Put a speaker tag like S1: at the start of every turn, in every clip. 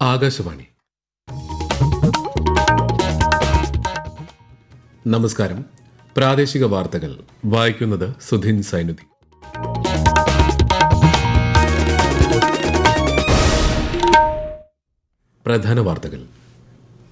S1: ആകാശവാണി. നമസ്കാരം. പ്രാദേശിക വാർത്തകൾ വായിക്കുന്നത് സുധിൻ സൈനുദ്ദീൻ. പ്രധാന വാർത്തകൾ.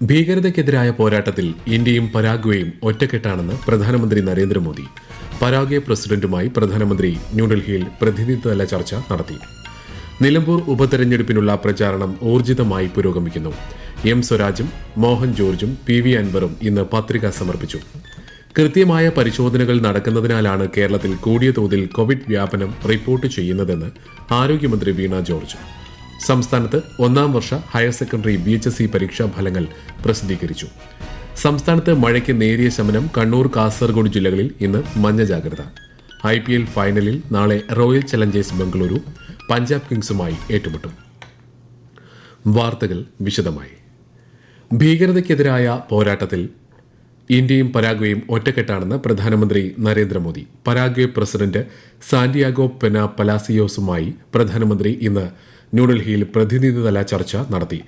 S1: ഭീകരതയ്ക്കെതിരായ പോരാട്ടത്തിൽ ഇന്ത്യയും പരാഗ്വേയും ഒറ്റക്കെട്ടാണെന്ന് പ്രധാനമന്ത്രി നരേന്ദ്രമോദി. പരാഗ്വെ പ്രസിഡന്റുമായി പ്രധാനമന്ത്രി ന്യൂഡൽഹിയിൽ പ്രതിനിധിതല ചർച്ച നടത്തി. നിലമ്പൂർ ഉപതെരഞ്ഞെടുപ്പിനുള്ള പ്രചാരണം ഊർജിതമായി പുരോഗമിക്കുന്നു. എം സ്വരാജും മോഹൻ ജോർജും പി വി അൻവറും ഇന്ന് പത്രിക സമർപ്പിച്ചു. കൃത്യമായ പരിശോധനകൾ നടക്കുന്നതിനാലാണ് കേരളത്തിൽ കൂടിയ തോതിൽ കോവിഡ് വ്യാപനം റിപ്പോർട്ട് ചെയ്യുന്നതെന്ന് ആരോഗ്യമന്ത്രി വീണ ജോർജ്. സംസ്ഥാനത്ത് ഒന്നാം വർഷ ഹയർ സെക്കൻഡറി VHSE പരീക്ഷാ ഫലങ്ങൾ പ്രസിദ്ധീകരിച്ചു. സംസ്ഥാനത്ത് മഴയ്ക്ക് നേരിയ ശമനം. കണ്ണൂർ, കാസർഗോഡ് ജില്ലകളിൽ ഇന്ന് മഞ്ഞ ജാഗ്രത. IPL ഫൈനലിൽ നാളെ റോയൽ ചലഞ്ചേഴ്സ് ബംഗളൂരു പഞ്ചാബ് കിങ്സുമായി ഏറ്റുമുട്ടും. വാർത്തകൾ വിശദമായി. ഭീകരതയ്ക്കെതിരായ പോരാട്ടത്തിൽ ഇന്ത്യയും പരാഗ്വേയും ഒറ്റക്കെട്ടാണെന്ന് പ്രധാനമന്ത്രി Narendra Modi. Paraguay president Santiago Pena പലാസിയോസുമായി പ്രധാനമന്ത്രി ഇന്ന് ന്യൂഡൽഹിയിൽ പ്രതിനിധിതല ചർച്ച നടത്തി.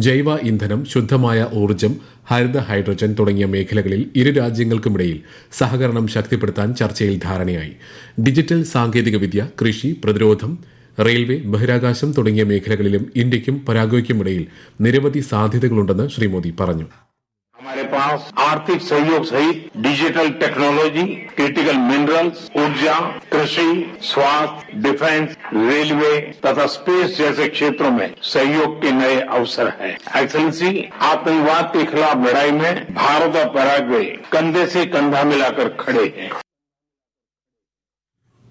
S1: ജൈവ ഇന്ധനം, ശുദ്ധമായ ഊർജ്ജം, ഹരിത ഹൈഡ്രജൻ തുടങ്ങിയ മേഖലകളിൽ ഇരു രാജ്യങ്ങൾക്കുമിടയിൽ സഹകരണം ശക്തിപ്പെടുത്താൻ ചർച്ചയിൽ ധാരണയായി. ഡിജിറ്റൽ സാങ്കേതികവിദ്യ, കൃഷി, പ്രതിരോധം, റെയിൽവേ, ബഹിരാകാശം തുടങ്ങിയ മേഖലകളിലും ഇന്ത്യയ്ക്കും പരാഗ്വേയ്ക്കുമിടയിൽ നിരവധി സാധ്യതകളുണ്ടെന്ന് ശ്രീ മോദി പറഞ്ഞു.
S2: हमारे पास आर्थिक सहयोग सहित डिजिटल टेक्नोलॉजी, क्रिटिकल मिनरल्स, ऊर्जा, कृषि, स्वास्थ्य, डिफेंस, रेलवे तथा स्पेस जैसे क्षेत्रों में सहयोग के नए अवसर हैं। एक्सेलेंसी, आतंकवाद के खिलाफ लड़ाई में भारत और पैराग्वे कंधे से कंधा मिलाकर खड़े हैं.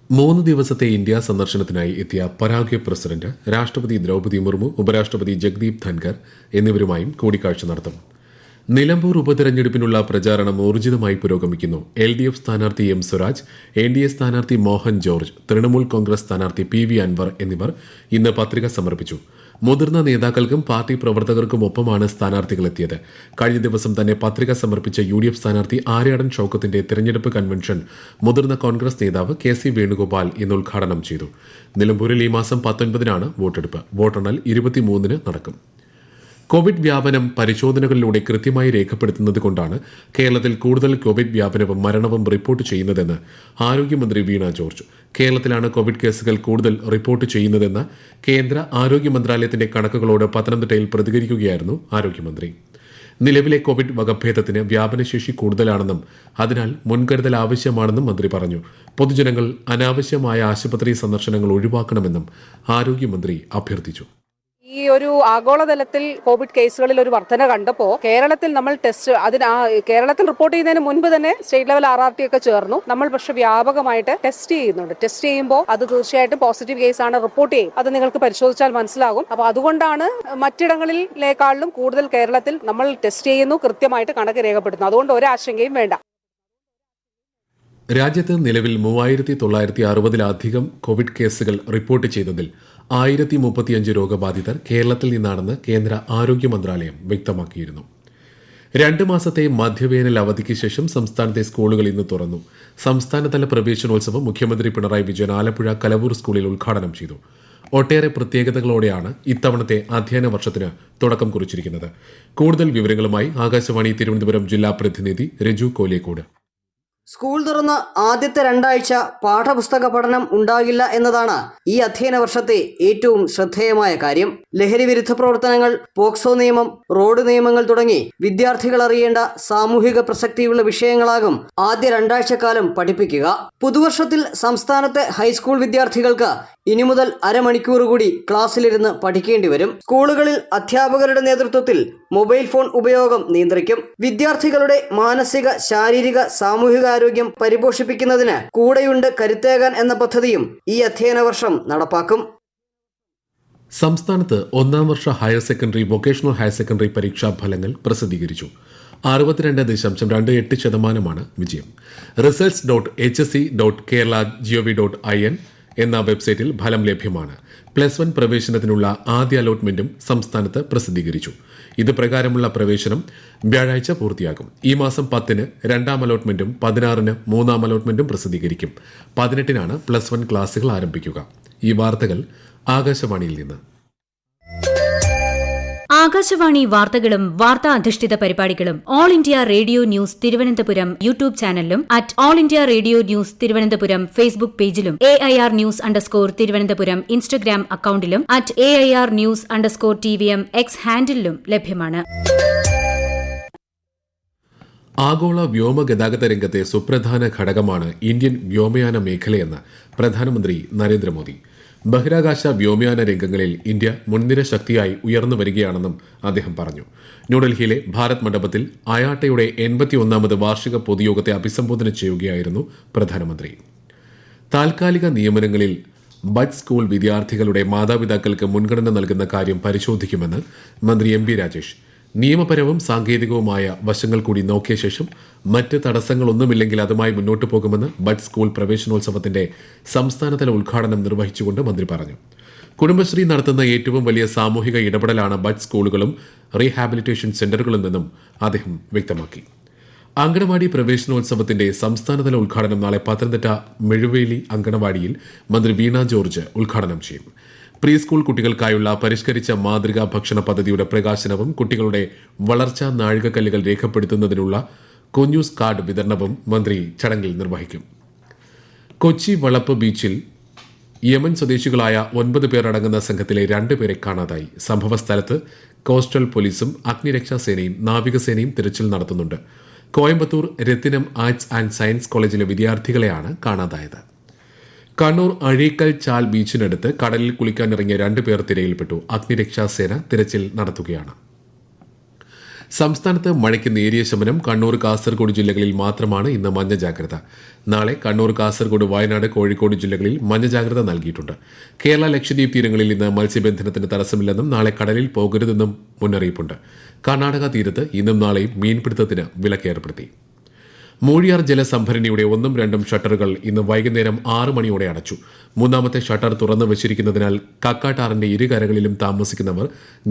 S1: 3 ദിവസത്തെ ഇന്ത്യ സന്ദർശനത്തിനായി എത്തിയ പരാഗ്വെ പ്രസിഡന്റ് രാഷ്ട്രപതി ദ്രൌപദി മുർമു, ഉപരാഷ്ട്രപതി ജഗ്ദീപ് ധൻകർ എന്നിവരുമായും കൂടിക്കാഴ്ച നടത്തും. നിലമ്പൂർ ഉപതെരഞ്ഞെടുപ്പിനുള്ള പ്രചാരണം ഊർജിതമായി പുരോഗമിക്കുന്നു. LDF സ്ഥാനാർത്ഥി എം സ്വരാജ്, NDA സ്ഥാനാർത്ഥി മോഹൻ ജോർജ്, തൃണമൂൽ കോൺഗ്രസ് സ്ഥാനാർത്ഥി പി വി അൻവർ എന്നിവർ ഇന്ന് പത്രിക സമർപ്പിച്ചു. മുതിർന്ന നേതാക്കൾക്കും പാർട്ടി പ്രവർത്തകർക്കുമൊപ്പമാണ് സ്ഥാനാർത്ഥികളെത്തിയത്. കഴിഞ്ഞ ദിവസം തന്നെ പത്രിക സമർപ്പിച്ച UDF സ്ഥാനാർത്ഥി ആര്യാടൻ ഷൌക്കത്തിന്റെ തെരഞ്ഞെടുപ്പ് കൺവെൻഷൻ മുതിർന്ന കോൺഗ്രസ് നേതാവ് KC വേണുഗോപാൽ ഇന്ന് ഉദ്ഘാടനം ചെയ്തു. നിലമ്പൂരിൽ ഈ മാസം 19-നാണ് വോട്ടെടുപ്പ്. വോട്ടെണ്ണൽ 23-ന് നടക്കും. കോവിഡ് വ്യാപനം പരിശോധനകളിലൂടെ കൃത്യമായി രേഖപ്പെടുത്തുന്നതുകൊണ്ടാണ് കേരളത്തിൽ കൂടുതൽ കോവിഡ് വ്യാപനവും മരണവും റിപ്പോർട്ട് ചെയ്യുന്നതെന്ന് ആരോഗ്യമന്ത്രി വീണ ജോർജ്. കേരളത്തിലാണ് കോവിഡ് കേസുകൾ കൂടുതൽ റിപ്പോർട്ട് ചെയ്യുന്നതെന്ന കേന്ദ്ര ആരോഗ്യ മന്ത്രാലയത്തിന്റെ കണക്കുകളോട് പത്തനംതിട്ടയിൽ പ്രതികരിക്കുകയായിരുന്നു ആരോഗ്യമന്ത്രി. നിലവിലെ കോവിഡ് വകഭേദത്തിന് വ്യാപനശേഷി കൂടുതലാണെന്നും അതിനാൽ മുൻകരുതൽ ആവശ്യമാണെന്നും മന്ത്രി പറഞ്ഞു. പൊതുജനങ്ങൾ അനാവശ്യമായ ആശുപത്രി സന്ദർശനങ്ങൾ ഒഴിവാക്കണമെന്നും ആരോഗ്യമന്ത്രി അഭ്യർത്ഥിച്ചു.
S3: ഈ ഒരു ആഗോളതലത്തിൽ കോവിഡ് കേസുകളിൽ ഒരു വർധന കണ്ടപ്പോൾ കേരളത്തിൽ നമ്മൾ കേരളത്തിൽ റിപ്പോർട്ട് ചെയ്യുന്നതിന് മുൻപ് തന്നെ സ്റ്റേറ്റ് ലെവൽ RRT ഒക്കെ ചേർന്നു. നമ്മൾ പക്ഷെ വ്യാപകമായിട്ട് ടെസ്റ്റ് ചെയ്യുന്നുണ്ട്. ടെസ്റ്റ് ചെയ്യുമ്പോൾ അത് തീർച്ചയായിട്ടും പോസിറ്റീവ് കേസാണ് റിപ്പോർട്ട് ചെയ്യും. അത് നിങ്ങൾക്ക് പരിശോധിച്ചാൽ മനസ്സിലാകും. അപ്പോൾ അതുകൊണ്ടാണ് മറ്റിടങ്ങളിലേക്കാളിലും കൂടുതൽ കേരളത്തിൽ നമ്മൾ ടെസ്റ്റ് ചെയ്യുന്നു, കൃത്യമായിട്ട് കണക്ക് രേഖപ്പെടുത്തുന്നു. അതുകൊണ്ട് ഒരാശങ്കയും വേണ്ട.
S1: രാജ്യത്ത് നിലവിൽ 3960-ലധികം കോവിഡ് കേസുകൾ റിപ്പോർട്ട് ചെയ്തതിൽ 1035 രോഗബാധിതർ കേരളത്തിൽ നിന്നാണെന്ന് കേന്ദ്ര ആരോഗ്യ മന്ത്രാലയം വ്യക്തമാക്കിയിരുന്നു. 2 മാസത്തെ മധ്യവേനൽ അവധിക്ക് ശേഷം സംസ്ഥാനത്തെ സ്കൂളുകൾ ഇന്ന് തുറന്നു. സംസ്ഥാനതല പ്രവേശനോത്സവം മുഖ്യമന്ത്രി പിണറായി വിജയൻ ആലപ്പുഴ കലവൂർ സ്കൂളിൽ ഉദ്ഘാടനം ചെയ്തു. ഒട്ടേറെ പ്രത്യേകതകളോടെയാണ് ഇത്തവണത്തെ അധ്യയന വർഷത്തിന് തുടക്കം കുറിച്ചിരിക്കുന്നത്. കൂടുതൽ വിവരങ്ങളുമായി ആകാശവാണി തിരുവനന്തപുരം ജില്ലാ പ്രതിനിധി രജു കോലേക്കോട്.
S4: സ്കൂൾ തുറന്ന ആദ്യത്തെ 2 ആഴ്ച പാഠപുസ്തക പഠനം ഉണ്ടാകില്ല എന്നതാണ് ഈ അധ്യയന വർഷത്തെ ഏറ്റവും ശ്രദ്ധേയമായ കാര്യം. ലഹരി വിരുദ്ധ പ്രവർത്തനങ്ങൾ, പോക്സോ നിയമം, റോഡ് നിയമങ്ങൾ തുടങ്ങി വിദ്യാർത്ഥികൾ അറിയേണ്ട സാമൂഹിക പ്രസക്തിയുള്ള വിഷയങ്ങളാകും ആദ്യ 2 ആഴ്ചക്കാലം പഠിപ്പിക്കുക. പുതുവർഷത്തിൽ സംസ്ഥാനത്തെ ഹൈസ്കൂൾ വിദ്യാർത്ഥികൾക്ക് ഇനി മുതൽ അരമണിക്കൂർ കൂടി ക്ലാസ്സിലിരുന്ന് പഠിക്കേണ്ടി വരും. സ്കൂളുകളിൽ അധ്യാപകരുടെ നേതൃത്വത്തിൽ മൊബൈൽ ഫോൺ ഉപയോഗം നിയന്ത്രിക്കും. വിദ്യാർത്ഥികളുടെ മാനസിക, ശാരീരിക, സാമൂഹികാരോഗ്യം പരിപോഷിപ്പിക്കുന്നതിന് കൂടെയുണ്ട് കരുത്തേകാൻ എന്ന പദ്ധതിയും ഈ അധ്യയന വർഷം നടപ്പാക്കും.
S1: സംസ്ഥാനത്ത് ഒന്നാം വർഷ higher secondary, vocational higher secondary പരീക്ഷാ ഫലങ്ങൾ പ്രസിദ്ധീകരിച്ചു. 62.28% വിജയം. results.hse.kerala.gov.in എന്ന വെബ്സൈറ്റിൽ ഫലം ലഭ്യമാണ്. +1 പ്രവേശനത്തിനുള്ള ആദ്യ അലോട്ട്മെന്റും സംസ്ഥാനത്ത് പ്രസിദ്ധീകരിച്ചു. ഇത് പ്രകാരമുള്ള പ്രവേശനം വ്യാഴാഴ്ച പൂർത്തിയാകും. ഈ മാസം 10-ന് 2ാം അലോട്ട്മെന്റും 16-ന് 3ാം അലോട്ട്മെന്റും പ്രസിദ്ധീകരിക്കും. 18-നാണ് +1 ക്ലാസുകൾ ആരംഭിക്കുക. ഈ വാർത്തകൾ ആകാശവാണിയിൽ നിന്ന്.
S5: ആകാശവാണി വാർത്തകളും വാർത്താ അധിഷ്ഠിത പരിപാടികളും All India Radio News Thiruvananthapuram YouTube ചാനലിലും at All India Radio News Thiruvananthapuram Facebook പേജിലും AIR ന്യൂസ് _തിരുവനന്തപുരം ഇൻസ്റ്റഗ്രാം അക്കൌണ്ടിലും at AIR news _TVM X ഹാൻഡിലും ലഭ്യമാണ്.
S1: ആഗോള വ്യോമഗതാഗത രംഗത്തെ സുപ്രധാന ഘടകമാണ് ഇന്ത്യൻ വ്യോമയാന മേഖലയെന്ന് പ്രധാനമന്ത്രി നരേന്ദ്രമോദി. ബഹിരാകാശ വ്യോമയാന രംഗങ്ങളിൽ ഇന്ത്യ മുൻനിര ശക്തിയായി ഉയർന്നു വരികയാണെന്നും അദ്ദേഹം പറഞ്ഞു. ന്യൂഡൽഹിയിലെ ഭാരത് മണ്ഡപത്തിൽ അയാട്ടയുടെ 81ാമത് വാർഷിക പൊതുയോഗത്തെ അഭിസംബോധന ചെയ്യുകയായിരുന്നു പ്രധാനമന്ത്രി. താൽക്കാലിക നിയമനങ്ങളിൽ ബഡ് സ്കൂൾ വിദ്യാർത്ഥികളുടെ മാതാപിതാക്കൾക്ക് മുൻഗണന നൽകുന്ന കാര്യം പരിശോധിക്കുമെന്ന് മന്ത്രി MB രാജേഷ്. നിയമപരവും സാങ്കേതികവുമായ വശങ്ങൾ കൂടി നോക്കിയ ശേഷം മറ്റ് തടസ്സങ്ങളൊന്നുമില്ലെങ്കിൽ അതുമായി മുന്നോട്ടു പോകുമെന്ന് ബഡ് സ്കൂൾ പ്രവേശനോത്സവത്തിന്റെ സംസ്ഥാനതല ഉദ്ഘാടനം നിർവഹിച്ചുകൊണ്ട് മന്ത്രി പറഞ്ഞു. കുടുംബശ്രീ നടത്തുന്ന ഏറ്റവും വലിയ സാമൂഹിക ഇടപെടലാണ് ബഡ് സ്കൂളുകളും റീഹാബിലിറ്റേഷൻ സെന്ററുകളും എന്നും അദ്ദേഹം വ്യക്തമാക്കി. അങ്കണവാടി പ്രവേശനോത്സവത്തിന്റെ സംസ്ഥാനതല ഉദ്ഘാടനം നാളെ പത്തനംതിട്ട മെഴുവേലി അങ്കണവാടിയിൽ മന്ത്രി വീണ ജോർജ് ഉദ്ഘാടനം ചെയ്യും. പ്രീ സ്കൂൾ കുട്ടികൾക്കായുള്ള പരിഷ്കരിച്ച മാതൃകാ ഭക്ഷണ പദ്ധതിയുടെ പ്രകാശനവും കുട്ടികളുടെ വളർച്ചാ നാഴികക്കല്ലുകൾ രേഖപ്പെടുത്തുന്നതിനുള്ള കൊഞ്ഞൂസ് കാർഡ് വിതരണവും മന്ത്രി ചടങ്ങിൽ നിർവഹിക്കും. കൊച്ചി വളപ്പ് ബീച്ചിൽ യമൻ സ്വദേശികളായ 9 പേർ അടങ്ങുന്ന സംഘത്തിലെ 2 പേരെ കാണാതായി. സംഭവസ്ഥലത്ത് കോസ്റ്റൽ പോലീസും അഗ്നിരക്ഷാസേനയും നാവികസേനയും തിരച്ചിൽ നടത്തുന്നുണ്ട്. കോയമ്പത്തൂർ രത്തിനം ആർട്സ് ആൻഡ് സയൻസ് കോളേജിലെ വിദ്യാർത്ഥികളെയാണ് കാണാതായത്. കണ്ണൂർ അഴീക്കൽ ചാൽ ബീച്ചിനടുത്ത് കടലിൽ കുളിക്കാനിറങ്ങിയ 2 പേർ തിരയിൽപ്പെട്ടു. അഗ്നിരക്ഷാസേന തിരച്ചിൽ നടത്തുകയാണ്. സംസ്ഥാനത്ത് മഴയ്ക്ക് നേരിയ ശമനം. കണ്ണൂർ കാസർഗോഡ് ജില്ലകളിൽ മാത്രമാണ് ഇന്ന് മഞ്ഞ ജാഗ്രത. നാളെ കണ്ണൂർ കാസർഗോഡ് വയനാട് കോഴിക്കോട് ജില്ലകളിൽ മഞ്ഞ ജാഗ്രത നൽകിയിട്ടുണ്ട്. കേരള ലക്ഷദ്വീപ് തീരങ്ങളിൽ ഇന്ന് മത്സ്യബന്ധനത്തിന് തടസ്സമില്ലെന്നും നാളെ കടലിൽ പോകരുതെന്നും മുന്നറിയിപ്പുണ്ട്. കർണാടക തീരത്ത് ഇന്നും നാളെയും മീൻപിടുത്തത്തിന് വിലക്കേർപ്പെടുത്തി. മൂഴിയാർ ജലസംഭരണിയുടെ 1ഉം 2ഉം ഷട്ടറുകൾ ഇന്ന് വൈകുന്നേരം 6 മണിയോടെ അടച്ചു. 3ാമത്തെ ഷട്ടർ തുറന്നു വച്ചിരിക്കുന്നതിനാൽ കക്കാട്ടാറിന്റെ ഇരുകരകളിലും താമസിക്കുന്നവർ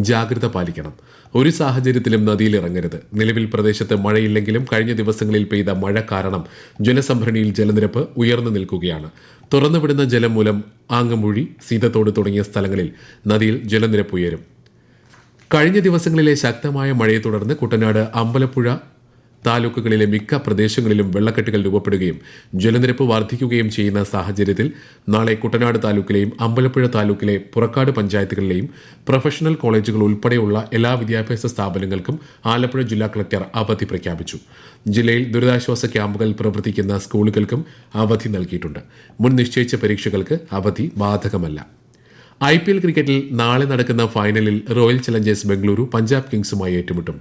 S1: ജാഗ്രത പാലിക്കണം. ഒരു സാഹചര്യത്തിലും നദിയിൽ ഇറങ്ങരുത്. നിലവിൽ പ്രദേശത്ത് മഴയില്ലെങ്കിലും കഴിഞ്ഞ ദിവസങ്ങളിൽ പെയ്ത മഴ കാരണം ജലസംഭരണിയിൽ ജലനിരപ്പ് ഉയർന്നു നിൽക്കുകയാണ്. തുറന്നുവിടുന്ന ജലം മൂലം ആങ്ങമൂഴി, സീതത്തോട് തുടങ്ങിയ സ്ഥലങ്ങളിൽ നദിയിൽ ജലനിരപ്പ് ഉയരും. കഴിഞ്ഞ ദിവസങ്ങളിലെ ശക്തമായ മഴയെ തുടർന്ന് കുട്ടനാട്, അമ്പലപ്പുഴ താലൂക്കുകളിലെ മിക്ക പ്രദേശങ്ങളിലും വെള്ളക്കെട്ടുകൾ രൂപപ്പെടുകയും ജലനിരപ്പ് വർദ്ധിക്കുകയും ചെയ്യുന്ന സാഹചര്യത്തിൽ നാളെ കുട്ടനാട് താലൂക്കിലെയും അമ്പലപ്പുഴ താലൂക്കിലെ പുറക്കാട് പഞ്ചായത്തുകളിലെയും പ്രൊഫഷണൽ കോളേജുകൾ ഉൾപ്പെടെയുള്ള എല്ലാ വിദ്യാഭ്യാസ സ്ഥാപനങ്ങൾക്കും ആലപ്പുഴ ജില്ലാ കളക്ടർ അവധി പ്രഖ്യാപിച്ചു. ജില്ലയിൽ ദുരിതാശ്വാസ ക്യാമ്പുകൾ പ്രവർത്തിക്കുന്ന സ്കൂളുകൾക്കും അവധി നൽകിയിട്ടുണ്ട്. മുൻ നിശ്ചയിച്ച പരീക്ഷകൾക്ക് അവധി ബാധകമല്ല. IPL ക്രിക്കറ്റിൽ നാളെ നടക്കുന്ന ഫൈനലിൽ റോയൽ ചലഞ്ചേഴ്സ് ബംഗളൂരു പഞ്ചാബ് കിങ്സുമായി ഏറ്റുമുട്ടും.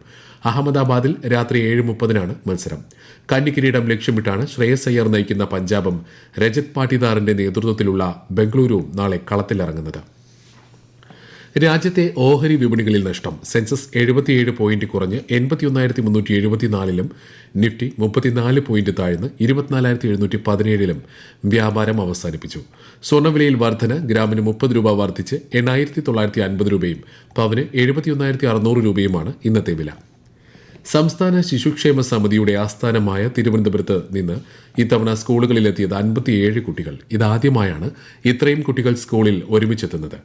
S1: അഹമ്മദാബാദിൽ രാത്രി 7:30 മത്സരം. കന്നിക്കിരീടം ലക്ഷ്യമിട്ടാണ് ശ്രേയസ് അയ്യർ നയിക്കുന്ന പഞ്ചാബും രജത് പാട്ടിദാറിന്റെ നേതൃത്വത്തിലുള്ള ബംഗളൂരുവും നാളെ കളത്തിലിറങ്ങുന്നത്. രാജ്യത്തെ ഓഹരി വിപണികളിൽ നഷ്ടം. സെൻസസ് 77 പോയിന്റ് കുറഞ്ഞ് 81,374-ലും നിഫ്റ്റി 34 പോയിന്റ് താഴ്ന്ന് 24,717-ലും വ്യാപാരം അവസാനിപ്പിച്ചു. സ്വർണ്ണവിലയിൽ വർധന. ഗ്രാമിന് 30 രൂപ വർദ്ധിച്ച് 8,950 രൂപയും പവന് 71,600 രൂപയുമാണ് ഇന്നത്തെ വില. സംസ്ഥാന ശിശുക്ഷേമ സമിതിയുടെ ആസ്ഥാനമായ തിരുവനന്തപുരത്ത് നിന്ന് ഇത്തവണ സ്കൂളുകളിലെത്തിയത് 57 കുട്ടികൾ. ഇതാദ്യമായാണ് ഇത്രയും കുട്ടികൾ സ്കൂളിൽ ഒരുമിച്ചെത്തുന്നത്.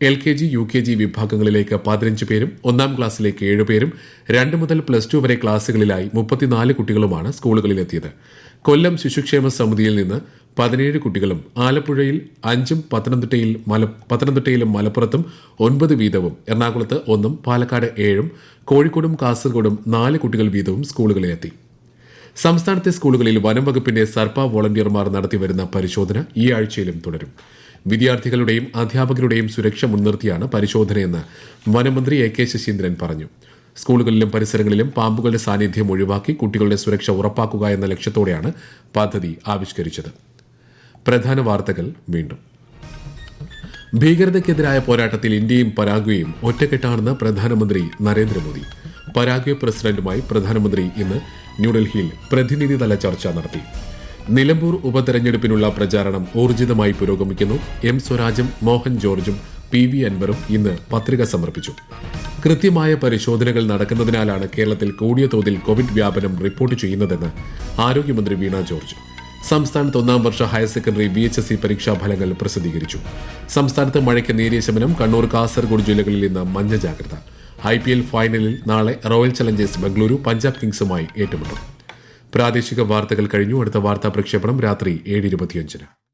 S1: LKG, UKG വിഭാഗങ്ങളിലേക്ക് 15 പേരും 1ാം ക്ലാസ്സിലേക്ക് 7 പേരും 2 മുതൽ +2 വരെ ക്ലാസുകളിലായി 34 കുട്ടികളുമാണ് സ്കൂളുകളിലെത്തിയത്. കൊല്ലം ശിശുക്ഷേമ സമിതിയിൽ നിന്ന് 17 കുട്ടികളും ആലപ്പുഴയിൽ 5ഉം പത്തനംതിട്ടയിലും മലപ്പുറത്തും 9 വീതവും എറണാകുളത്ത് 1ഉം പാലക്കാട് 7ഉം കോഴിക്കോടും കാസർഗോഡും 4 കുട്ടികൾ വീതവും സ്കൂളുകളിലെത്തി. സംസ്ഥാനത്തെ സ്കൂളുകളിൽ വനം വകുപ്പിന്റെ സർപ്പ വോളണ്ടിയർമാർ നടത്തിവരുന്ന പരിശോധന ഈ ആഴ്ചയിലും തുടരും. വിദ്യാർത്ഥികളുടെയും അധ്യാപകരുടെയും സുരക്ഷ മുൻനിർത്തിയാണ് പരിശോധനയെന്ന് വനമന്ത്രി AK ശശീന്ദ്രൻ പറഞ്ഞു. സ്കൂളുകളിലും പരിസരങ്ങളിലും പാമ്പുകളുടെ സാന്നിധ്യം ഒഴിവാക്കി കുട്ടികളുടെ സുരക്ഷ ഉറപ്പാക്കുക എന്ന ലക്ഷ്യത്തോടെയാണ് പദ്ധതി ആവിഷ്കരിച്ചത്. പ്രധാന വാർത്തകൾ വീണ്ടും. ഭീകരതയ്ക്കെതിരായ പോരാട്ടത്തിൽ ഇന്ത്യയും പരാഗ്വേയും ഒറ്റക്കെട്ടാണെന്ന് പ്രധാനമന്ത്രി നരേന്ദ്രമോദി. പരാഗ്വെ പ്രസിഡന്റുമായി പ്രധാനമന്ത്രി ഇന്ന് ന്യൂഡൽഹിയിൽ പ്രതിനിധിതല ചർച്ച നടത്തി. നിലമ്പൂർ ഉപതെരഞ്ഞെടുപ്പിനുള്ള പ്രചാരണം ഊർജിതമായി പുരോഗമിക്കുന്നു. M സ്വരാജും മോഹൻ ജോർജും PV അൻവറും ഇന്ന് പത്രിക സമർപ്പിച്ചു. കൃത്യമായ പരിശോധനകൾ നടക്കുന്നതിനാലാണ് കേരളത്തിൽ കൂടിയ തോതിൽ കോവിഡ് വ്യാപനം റിപ്പോർട്ട് ചെയ്യുന്നതെന്ന് ആരോഗ്യമന്ത്രി വീണ ജോർജ്. സംസ്ഥാനത്ത് 1ാം വർഷ ഹയർ സെക്കൻഡറി VHSE പരീക്ഷാ ഫലങ്ങൾ പ്രസിദ്ധീകരിച്ചു. സംസ്ഥാനത്ത് മഴയ്ക്ക് നേരിയ ശമനം. കണ്ണൂർ, കാസർഗോഡ് ജില്ലകളിൽ ഇന്ന് മഞ്ഞ ജാഗ്രത. IPL ഫൈനലിൽ നാളെ റോയൽ ചലഞ്ചേഴ്സ് ബംഗളൂരു പഞ്ചാബ് കിങ്സുമായി ഏറ്റുമുട്ടും. പ്രാദേശിക വാർത്തകൾ കഴിഞ്ഞു. അടുത്ത വാർത്താ പ്രക്ഷേപണം രാത്രി 7:25.